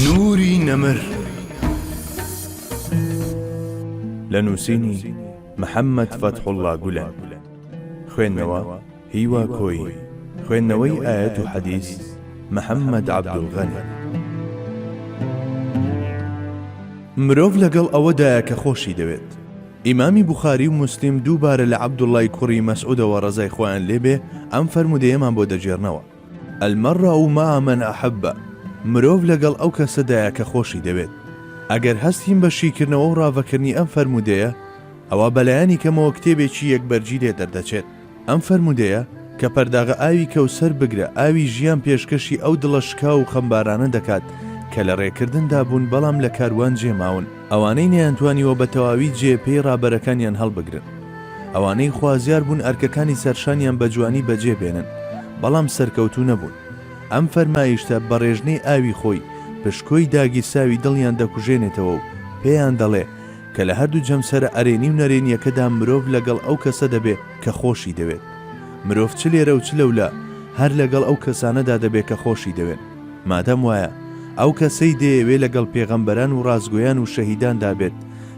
نوری نەمر لە نووسینی محەممەد فەتحوڵڵا گولان، خوێندنەوە هیوا کۆی، خوێندنەوەی ئایەت و حەدیث محەممەد عەبدوڵغەنی. مرۆڤ لەگەڵ ئەوەدایە کە خۆشی دەوێت. ئیمامی بوخاری و موسلیم دووبارە لە عەبدوڵڵای کوڕی مەسعودەوە ڕەزای خۆیان لێبێ ئەم فەرمودەیەمان بۆ دەجێڕنەوە: ئەلمەڕە مەع مەن ئەحەبە، مرۆڤ لەگەڵ ئەو کەسەدایە کە خۆشی دەوێت. ئەگەر هەستیم بە شیکردنەوە و ڕاوەکردنی ئەم فەرمودەیە، ئەوە بەلایانی کەمەوە کتێبێکی یەکبەرجی لێ دەردەچێت. ئەم فەرمودەیە کە پەرداغە ئاوی کەوسەر بگرە، ئاوی ژیان پێشکەشی ئەو دڵە شکا و خەمبارانە دەکات کە لە ڕێکردندا بوون بەڵام لە کاروان جێماون، ئەوانەی نەیانتوانیوە بە تەواوی جێپێی ڕابەرەکانیان هەڵبگرن، ئەوانەی خوازیار بوون ئەرکەکانی سەرشانیان بە جوانی بەجێبێنن بەڵام سەرکەوتوو نەبوون. ئەم فەرمایشتە بە ڕێژنەی ئاوی خۆی پشکۆی داگیرساوی دڵیان دەکوژێنێتەوە و پێیان دەڵێ کە لە هەردوو جەمسەرە ئەرێنی و نەرێنیەکەدا مرۆڤ لەگەڵ ئەو کەسە دەبێت کە خۆشی دەوێت. مرۆڤ چ لێرە و چ لەولە هەر لەگەڵ ئەو کەسانەدا دەبێت کە خۆشی دەوێت. مادەم وایە ئەو کەسەی دەیەوێت لەگەڵ پێغەمبەران و ڕازگۆیان و شەهیداندا بێت،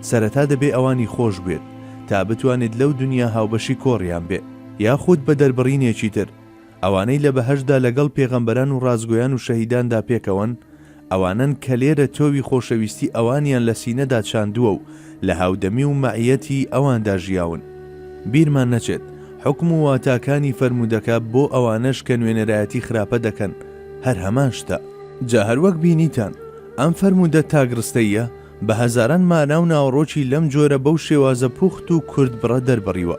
سەرەتا دەبێت ئەوانی خۆش بێت تا بتوانێت لەو دنیا هاوبەشی کۆڕیان بێ، یاخود بە دەربڕینێکی تر ئەوانەی لە بەهەشدا لەگەڵ پێغەمبەران و ڕازگۆیان و شەهیداندا پێکەوەن، ئەوانن کە لێرە تۆوی خۆشەویستی ئەوانیان لە سینەدا چاندووە و لە هاودەمی و مەعیەتی ئەواندا ژیاون. بیرمان نەچێت حکم و واتاکانی فەرمودەکە بۆ ئەوانەش کە نوێنەرایەتی خراپە دەکەن هەر هەمان شتە. جا هەروەک بینیتان ئەم فەرمودە تاگرستەیە بە هەزاران مانا و ناوڕۆکی لەم جۆرە بەو شێوازە پوخت و کورد بڕە دەربڕیوە.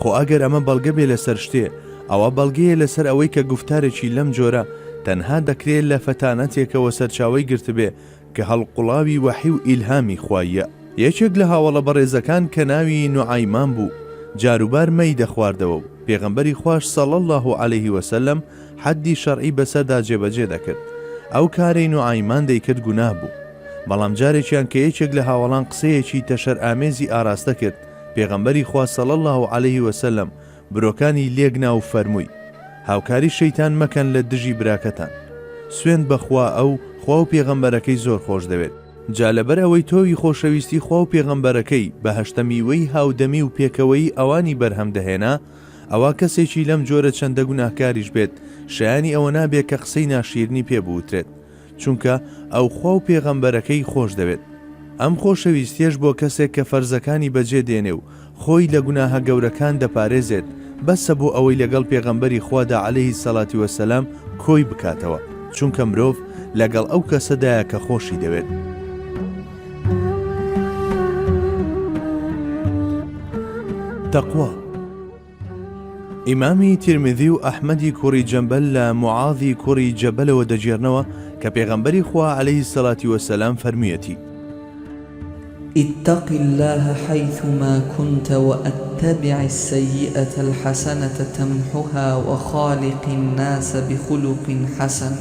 خۆ ئەگەر ئەمە بەڵگە بێ لەسەر شتێ، ئەوە بەڵگەیە لەسەر ئەوەی کە گفتارێکی لەم جۆرە تەنها دەکرێت لە فەتانەتێکەوە سەرچاوی گرتبێ کە هەڵقوڵاوی وەحی و ئیلهامی خوایە. یەکێک لە هاوڵە بەڕێزەکان کە ناوی نوعایمان بوو جاروبار مەی دەخواردەوە و پێغەمبەری خوش صلی الله علیه وسلم حەدی شەرعی بەسەردا جێبەجێ دەکرد. ئەو کارەی نوعایمان دەیکرد گوناه بوو، بەڵام جارێکیان کە یەکێک لە هاوڵان قسەیەکی تەشەر ئامێزی ئاراستە کرد، پێغەمبەری خوا صلی الله علیه وسلم برۆکانی لێگنا و فەرمووی: هاوکاری شەیتان مەکەن لە دژی براکەتان، سوێند بەخوا ئەو خوا و پێغەمبەرەکەی زۆر خۆش دەوێت. جا لەبەر ئەوەی تۆوی خۆشەویستی خوا و پێغەمبەرەکەی بە هەشتەمیوەی هاودەمی و پێکەوەی ئەوانی بەرهەم دەهێنا، ئەوە کەسێکی لەم جۆرە چەندە گوناهکاریش بێت شایانی ئەوە نابێت کە قسەی ناشیرنی پێبووترێت، چونکە ئەو خوا و پێغەمبەرەکەی خۆش دەوێت. ئەم خۆشەویستیش بۆ کەسێک کە فەرزەکانی بەجێ دێنێ و خۆی لە گوناهە گەورەکان دەپارێزێت، بەسە بۆ ئەوەی لەگەڵ پێغەمبەری خوادا عەلەیهی سەڵاتی وەسەلام کۆی بکاتەوە، چونکە مرۆڤ لەگەڵ ئەو کەسەدایە کە خۆشی دەوێت. تەقوا. ئیمامی تیرمیذی و ئەحمەدی کوڕی جەمبەل لە موعاذی کوڕی جەبەلەوە دەجێرنەوە کە پێغەمبەری خوا عەلەیهی سەڵاتی وەسەلام فەرموویەتی: اتق الله حيثما كنت واتبع السيئة الحسنة تمحها وخالق الناس بخلق حسن.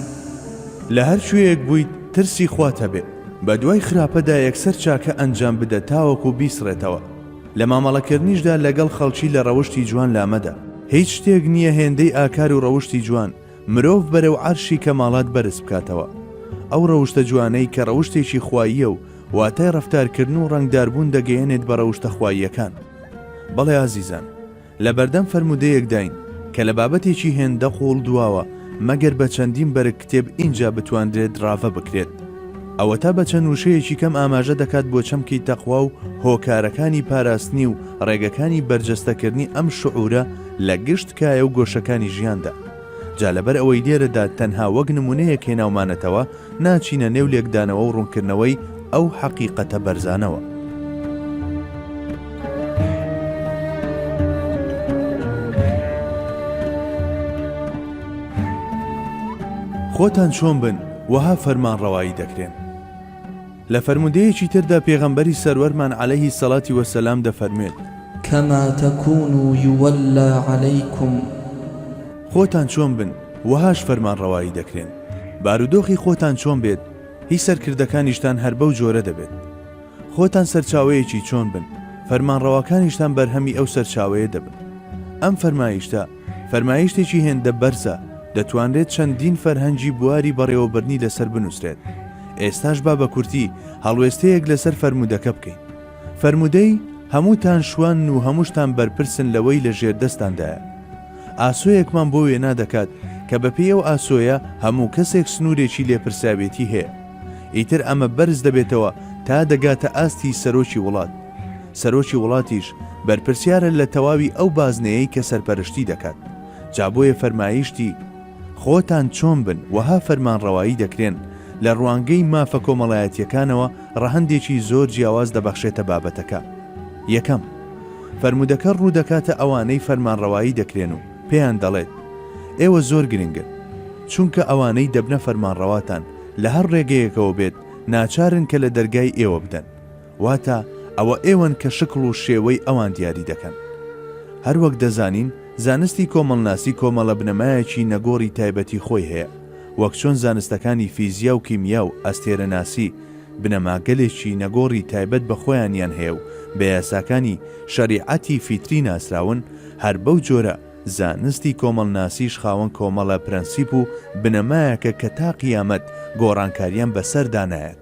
لە هەر شوێیەک بوویت ترسی خوات هەبێ، بە دوای خراپەدا یەکسەر چاکە ئەنجام بدە تاوەکو بیسڕێتەوە. لە مامەڵەکردنیشدا لەگەڵ خەڵکی لە ڕەوشتی جوان لامەدا. هیچ شتێک نییە هێندەی ئاکار و ڕەوشتی جوان مرۆڤ بەرەو عەرشی کەماڵات بەرز بکاتەوە. ئەو ڕەوشتە جوانەی کە ڕەوشتێکی خواییە و واتای ڕەفتارکردن و ڕەنگداربوون دەگەیەنێت بە ڕەوشتە خواییەکان. بەڵێ ئازیزان، لە بەردەم فەرمودەیەک داین کە لە بابەتێکی هێندە قوڵ دواوە مەگەر بە چەندین بەرگ کتێب ئینجا بتواندرێت ڕاوە بکرێت. ئەوە تا بە چەند وشەیەکی کەم ئاماژە دەکات بۆ چەمکی تەقوا و هۆکارەکانی پاراستنی و ڕێگەکانی بەرجەستەکردنی ئەم شعورە لە گشت کایە و گۆشەکانی ژیاندا. جا لەبەر ئەوەی لێرەدا تەنها وەک نمونەیەک هێناومانەتەوە، ناچینە نێو لێکدانەوە و ڕوونکردنەوەی ئەو حەقیقەتە بەرزانەوە. خۆتان چۆن بن وەها فەرمان ڕەوایی دەکرێن. لە فەرمودەیەکی تردا پێغەمبەری سەروەرمان عەلەیهی سەڵاتی وەسەلام دەفەرموێت: كما تكونوا يولى عليكم. خۆتان چۆن بن وەهاش فەرمان ڕەوایی دەکرێن. بارودۆخی خۆتان چۆن بێت، هیچ سەرکردەکانیشتان هەر بەو جۆرە دەبێت. خۆتان سەرچاوەیەکی چۆن بن، فەرمانڕەواکانیشتان بەرهەمی ئەو سەرچاوەیە دەبن. ئەم فەرمایشتە فەرمایشتێکی هێندە بەرزە، دەتوانرێت چەندین فەرهەنگی بواری بەڕێوەبردنی لەسەر بنووسرێت. ئێستاش با بە کورتی هەڵوێستەیەک لەسەر فەرمودەکە بکەین. فەرمودەی هەمووتان شوان و هەمووشتان بەرپرسن لەوەی لە ژێر دەستاندایە. ئاسۆیەکمان بۆ وێنا دەکات کە بەپێی ئەو ئاسۆیە هەموو کەسێک سنوورێکی لێپرساوێتی هەیە. ئیتر ئەمە بەرز دەبێتەوە تا دەگاتە ئاستی سەرۆکی وڵات. سەرۆکی وڵاتیش بەرپرسیارە لە تەواوی ئەو بازنەیەی کە سەرپەرشتی دەکات. جابۆیە فەرمایشتی خۆتان چۆن بن وەها فەرمانڕەوایی دەکرێن لە ڕوانگەی مافە کۆمەڵایەتیەکانەوە ڕەهەندێکی زۆر جیاواز دەبەخشێتە بابەتەکە. یەکەم، فەرمودەکە ڕوو دەکاتە ئەوانەی فەرمانڕەوایی دەکرێن و پێیان دەڵێت ئێوە زۆر گرنگن، چونکە ئەوانەی دەبنە فەرمانڕەواتان لە هەر ڕێگەیەکەوە بێت ناچارن کە لە دەرگای ئێوە بدەن، واتە ئەوە ئێوەن کە شکڵ و شێوەی ئەوان دیاری دەکەن. هەروەک دەزانین زانستی کۆمەڵناسی کۆمەڵە بنەمایەکی نەگۆڕی تایبەتی خۆی هەیە، وەک چۆن زانستەکانی فیزیا و کیمیا و ئەستێرەناسی بنەماگەلێکی نەگۆڕی تایبەت بە خۆیانیان هەیە و بە یاساکانی شەریعەتی فیتری ناسراون. هەر بەو جۆرە زانستی کۆمەڵناسیش خاوەن کۆمەڵە پرەنسیپ و بنەمایەکە کە تا قیامەت گۆڕانکاریان بەسەردانایەت.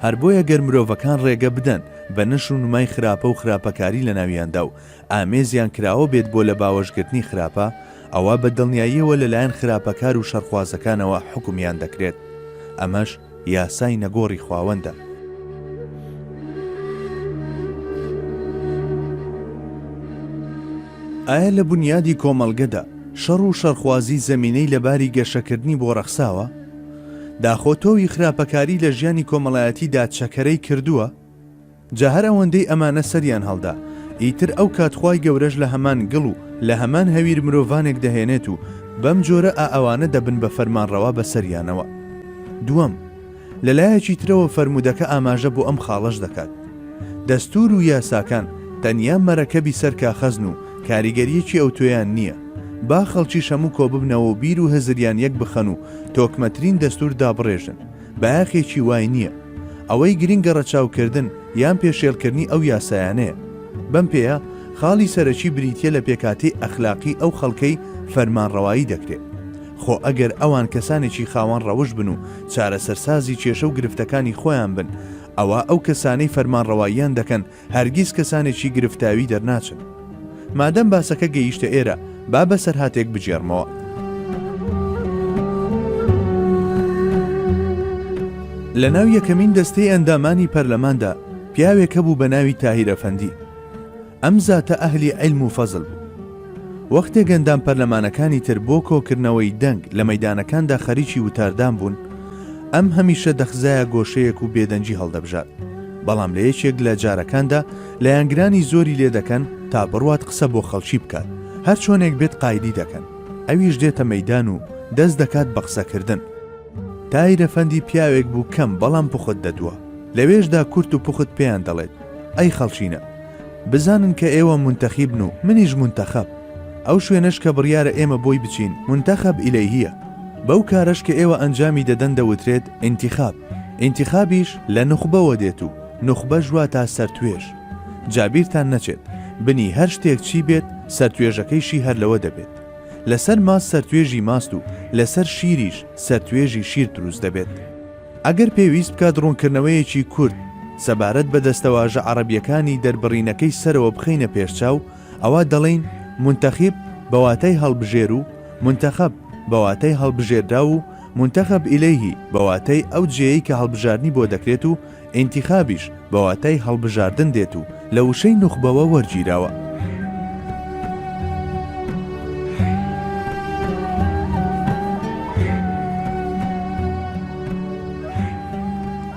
هەر بۆیە گەر مرۆڤەکان ڕێگە بدەن بە نەش و نمای خراپە و خراپەکاری لە ناویاندا و ئامێزیان کراوە بێت بۆ لە باوەشگرتنی خراپە، ئەوە بە دڵنیاییەوە لەلایەن خراپەکار و شەرخوازەکانەوە حکومیان دەکرێت. ئەمەش یاسای نەگۆڕی خواوەندە. ئایا لە بنیادی کۆمەڵگەدا شەڕ و شەرخوازی زەمینەی لەباری گەشەکردنی بۆ ڕەخساوە؟ داخۆتۆوی خراپەکاری لە ژیانی کۆمەڵایەتیدا چەکەرەی کردووە؟ جا هەر ئەوەندەی ئەمانە سەریان هەڵدا، ئیتر ئەو کاتخوای گەورەش لە هەمان گڵ و لە هەمان هەویر مرۆڤانێک دەهێنێت و بەم جۆرە ئەوانە دەبن بە فەرمانڕەوا بەسەریانەوە. دووەم، لەلایەکی ترەوە فەرمودەکە ئاماژە بۆ ئەم خاڵەش دەکات. دەستور و یاساکان تەنیا مەرەکەبی سەر کاخەزن و کاریگەریەکی ئەوتۆیان نییە. با خەڵکی شەموو کۆ ببنەوە و بیر و هەزریان یەک بخەن و تۆکمەترین دەستور دابڕێژن. بەیاخێکی وای نییە. ئەوەی گرنگە ڕەچاوکردن یان پێشێلکردنی ئەو یاسایانەیە. بەم پێیە خاڵی سەرەکی بریتیە لە پێکاتی ئەخلاقی ئەو خەڵکەی فەرمانڕەوایی دەکرێت. خۆ ئەگەر ئەوان کەسانێکی خاوەن ڕەوش بن و چارەسەرسازی کێشە و گرفتەکانی خۆیان بن، ئەوە ئەو کەسانەی فەرمانڕەواییان دەکەن هەرگیز کەسانێکی گرفتاوی دەرناچن. مادەم باسەکە گەیشتە ئێرە، با بەسەر هاتێک بجێڕمەوە. لە ناو یەکەمین دەستەی ئەندامانی پەرلەماندا پیاوێکە بوو بە ناوی تاهیر ئەفەندی. ئەم زاتە ئەهلی عیلم و فەزڵ بوو. وەختێک ئەندام پەرلەمانەکانی تر بۆ کۆکردنەوەی دەنگ لە مەیدانەکاندا خەریکی وتاردان بوون، ئەم هەمیشە دەخزایە گۆشەیەک و بێدەنجی هەڵدەبژات. بەڵام لە یەکێک لە جارەکاندا لایەنگرانی زۆری لێ دەکەن تا بڕوات قسە بۆ خەڵکی بکات، هەر چۆنێک بێت قایدی دەکەن. ئەویش دێتە مەیدان و دەست دەکات بە قسەکردن. تاهیر ئەفەندی پیاوێک بوو کەم بەڵام پوخت دەدووە. لەوێشدا کورت و پوخت پێیان دەڵێت ئەی خەڵچینە، بزانن کە ئێوە منتەخیبن و منیش منتەخەب. ئەو شوێنەش کە بڕیارە ئێمە بۆی بچین منتەخەب ئیلەیهیە. بەو کارش کە ئێوە ئەنجامی دەدەن دەوترێت ئینتیخاب. ئینتیخابیش لە نوخبەوە دێت و نوخبە ژوا تا سەرتوێژ. جابیرتان نەچێت بنی هەر شتێک چی بێت سەرتوێژەکەیشی هەر لەوە دەبێت. لەسەر ماست سەرتوێژی ماست و لەسەر شیریش سەرتوێژی شیر دروست دەبێت. ئەگەر پێویست بکات ڕوونکردنەوەیەکی کورد سەبارەت بە دەستەواژە عەرەبیەکانی دەربڕینەکەی سەرەوە بخەینە پێشچاو، ئەوە دەڵێن منتەخیب بەواتای هەڵبژێر و منتەخەب بەواتای هەڵبژێردا و منتەخەب ئیلەیهی بەواتای ئەو جێیەی کە هەڵبژاردنی بۆ دەکرێت و ئینتیخابیش بەواتای هەڵبژاردن دێت و لە وشەی نوخبەوە وەرگیراوە.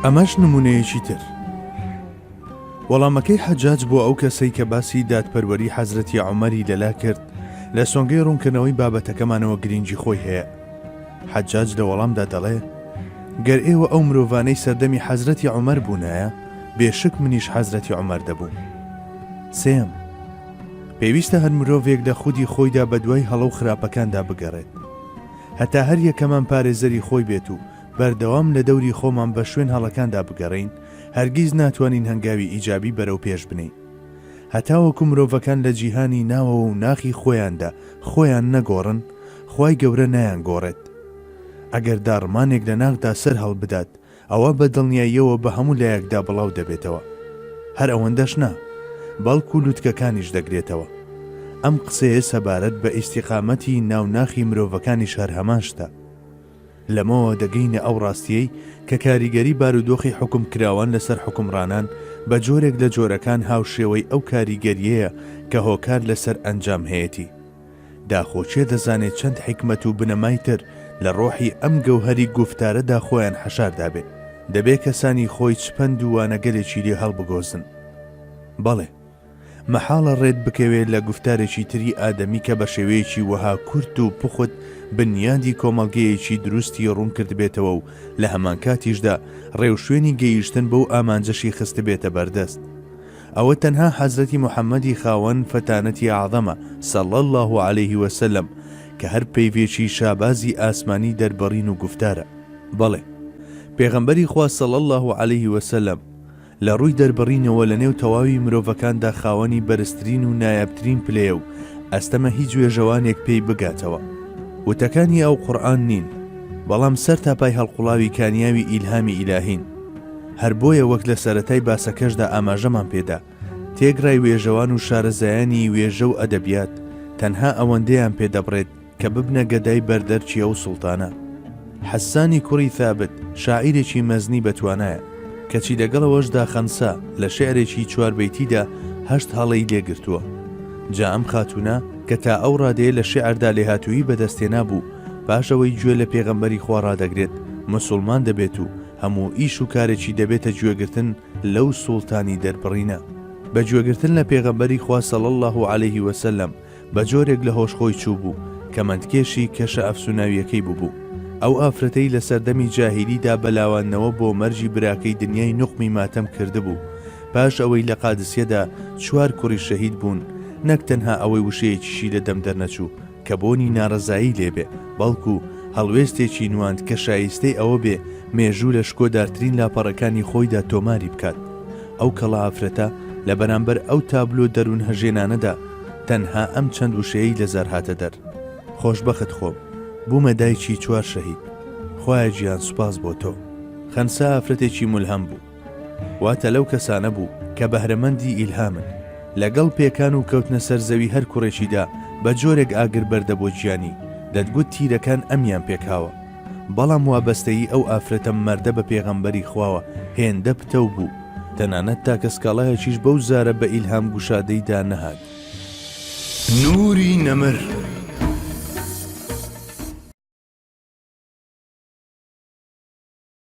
ئەمەش نمونەیەکی تر. وەڵامەکەی حەجاج بۆ ئەو کەسەی کە باسی دادپەروەری حەزرەتی عومەری لەلا کرد لە سۆنگەی ڕوونکردنەوەی بابەتەکەمانەوە گرنگی خۆی هەیە. حەجاج لە وەڵامدا دەڵێ گەر ئێوە ئەو مرۆڤانەی سەردەمی حەزرەتی عومەر بوونایە، بێشک منیش حەزرەتی عومەر دەبووم. سێم، پێویستە هەر مرۆڤێک لە خودی خۆیدا بە دوای هەڵە و خراپەکاندا بگەڕێت، هەتا هەر یەکەمان پارێزەری خۆی بێت و بەردەوام لە دەوری خۆمان بە شوێن هەڵەکاندا بگەڕین، هەرگیز ناتوانین هەنگاوی ئیجابی بەرەو پێش بنین. هەتاوەکو مرۆڤەکان لە جیهانی ناوەوە و ناخی خۆیاندا خۆیان نەگۆڕن، خوای گەورە نایان گۆڕێت. ئەگەر داڕمانێک لە ناخدا سەر هەڵ بدات، ئەوە بە دڵنیاییەوە بە هەموو لایەکدا بڵاو دەبێتەوە. هەر ئەوەندەش نا، بەڵکو لووتکەکانیش دەگرێتەوە. ئەم قسەیە سەبارەت بە ئیستیقامەتی ناوناخی مرۆڤەکانیش هەر هەمان شتە. لەمەوە دەگەینە ئەو ڕاستیەی کە کاریگەری بارودۆخی حکم کراوان لەسەر حکمڕانان بە جۆرێک لە جۆرەکان هاوشێوەی ئەو کاریگەریەیە کە هۆکار لەسەر ئەنجام هەیەی. داخۆچێ دەزانێت چەند حکمت و بنەمای تر لە ڕۆحی ئەم گەوهەری گوفتارەدا خۆیان حەشاردابێ. دەبێت کەسانی خۆی چپەند و وانەگەلێکی لێ هەڵبگۆزن. بەڵێ، مەحاڵە ڕێت بکەوێت لە گفتارێکی تری ئادەمی کە بە شێوەیەکی وەها کورت و پوخت بنیادی کۆمەڵگەیەکی دروستی ڕوون کرد بێتەوە و لە هەمان کاتیشدا ڕێوشوێنی گەیشتن بەو ئامانجەشی خست بێتە بەردەست. ئەوە تەنها حەزرەتی موحەممەدی خاوەن فەتانەتی عەظەمە صەڵی الله عەلەیه وسەلەم کە هەر پەیوێکی شابازی ئاسمانی دەربڕین و گفتارە. بەڵێ، پێغەمبەری خوا صەڵی الله عەلەیه وسەلەم لە ڕووی دەربڕینەوە لە نێو تەواوی مرۆڤەکاندا خاوەنی بەرزترین و نایابترین پلەیە و ئەستەمە هیچ وێژەوانێک پێی بگاتەوە. وتەکانی ئەو قورئان نین، بەڵام سەر تاپای هەڵقوڵاوی کانیاوی ئیلهامی ئیلاهین. هەر بۆیە وەک لە سەرەتای باسەکەشدا ئاماژەمان پێدا، تێگرای وێژەوان و شارەزایانی وێژە و ئەدەبیات تەنها ئەوەندەیان پێدەبڕێت کە ببنە گەدای بەردەرچیە و سوڵتانە. حەسانی کوڕی ثابت شاعیرێکی مەزنی بەتوانایە کەچی لەگەڵەوەشدا خەنسا لە شێعرێکی 4 بەیتیدا 8 هەڵەی لێگرتووە. جا ئەم خاتوونە کە تا ئەو ڕادەیە لە شێعردا لێهاتووی بەدەستێنا بوو، پاشەوەی گوێ لە پێغەمبەری خوا ڕادەگرێت، موسڵمان دەبێت و هەموو ئیش و کارێکی دەبێتە گوێگرتن لەو سوڵتانی دەربڕینە. بە گوێگرتن لە پێغەمبەری خوا صەڵی الله عەلەیه وسەلەم بە جۆرێک لە هۆشخۆی چوو بوو کە مەندکێشی کەشە ئەفسوناویەکەی بوو. ئەو ئافرەتەی لە سەردەمی جاهیلیدا بەلاوانەوە بۆ مەرجی براکەی دنیای نوقمی ماتەم کردبوو. پاش ئەوەی لە قادسیەدا 4 کوڕی شەهید بوون، نەک تەنها ئەوەی وشەیەکیشی لە دەم دەرنەچوو کە بۆنی ناڕەزایی لێبێ، بەڵکو هەڵوێستێکی نواند کە شایستەی ئەوە بێ مێژوو لە شکۆدارترین لاپەڕەکانی خۆیدا تۆماری بکات. ئەو کەڵە ئافرەتە لە بەرامبەر ئەو تابلۆ دەروون هەژێنانەدا تەنها ئەم چەند وشەیەی لەزار هاتە دەر. خۆشبەخت خۆم، بوومە دایکی 4 شەهید. خوایە گیان سوپاس بۆ تۆ. خەنسا ئافرەتێکی مولهەم بوو، واتە لەو کەسانە بوو کە بەهرەمەندی ئیلهامن. لەگەڵ پێکان و کەوتنە سەرزەوی هەر کوڕێکیدا بە جۆرێک ئاگر بەردە بۆ گیانی، دەتگوت تیرەکان ئەمیان پێکاوە. بەڵام وابەستەیی ئەو ئافرەتە مەردە بە پێغەمبەری خواوە هێندە پتەو بوو، تەنانەت تا کەسکاڵایەکیش بەو زارە بە ئیلهام گوشادەیدا نەهات. نوری نەمر